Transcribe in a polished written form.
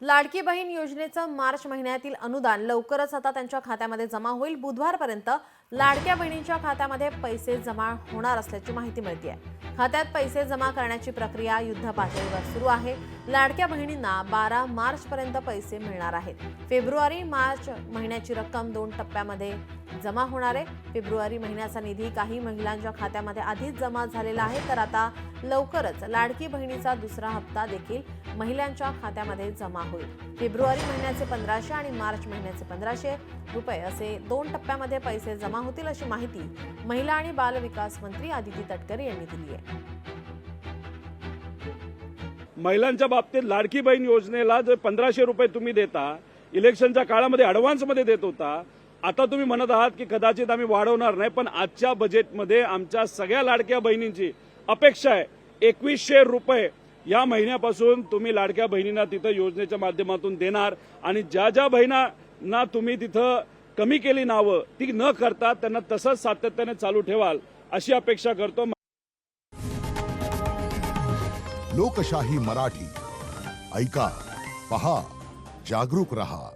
लाडकी बहीण योजनेचं मार्च महिन्यातील अनुदान लवकरच आता त्यांच्या खात्यामध्ये जमा होईल। बुधवारपर्यंत लाडक्या बहिणींच्या खात्यामध्ये पैसे जमा होणार असल्याची माहिती मिळते आहे। खात्यात पैसे जमा करण्याची प्रक्रिया युद्धपातळीवर सुरू आहे। लाडक्या बहिणींना 12 मार्च पर्यंत पैसे मिळणार आहेत। फेब्रुवारी मार्च महिन्याची रक्कम 2 टप्प्यामध्ये जमा होणार आहे। फेब्रुवारी महिन्याचा निधी काही महिलांच्या खात्यामध्ये आधीच जमा झालेला आहे, तर आता लवकरच लाडकी बहिणीचा दुसरा हप्ता देखील महिलांच्या खात्यामध्ये जमा होईल। फेब्रुवारी महिन्याचे 1500 आणि मार्च महिन्याचे 1500 रुपये असे 2 टप्प्यामध्ये पैसे जमा होतील, अशी माहिती महिला आणि बाल विकास मंत्री आदिती तटकरे यांनी दिली आहे। महिलांच्या बाबतीत लाडकी बहीण योजनेला जे 1500 रुपये तुम्ही देता, इलेक्शनच्या काळामध्ये ॲडव्हान्समध्ये देत होता, आता तुम्ही म्हणत आहात की कदाचित आम्ही वाढवणार नाही, पण आजच्या बजेटमध्ये आमच्या सगळ्या लाडक्या बहिणींची अपेक्षा आहे 2100 रुपये या महिन्यापासून तुम्ही लाडक्या बहिणींना तिथं योजनेच्या माध्यमातून देणार आणि ज्या ज्या बहिणींना तुम्ही तिथं कमी केली नावं ती न करता त्यांना तसंच सातत्याने चालू ठेवाल अशी अपेक्षा करतो। लोकशाही मराठी ऐका, पहा, जागरूक रहा।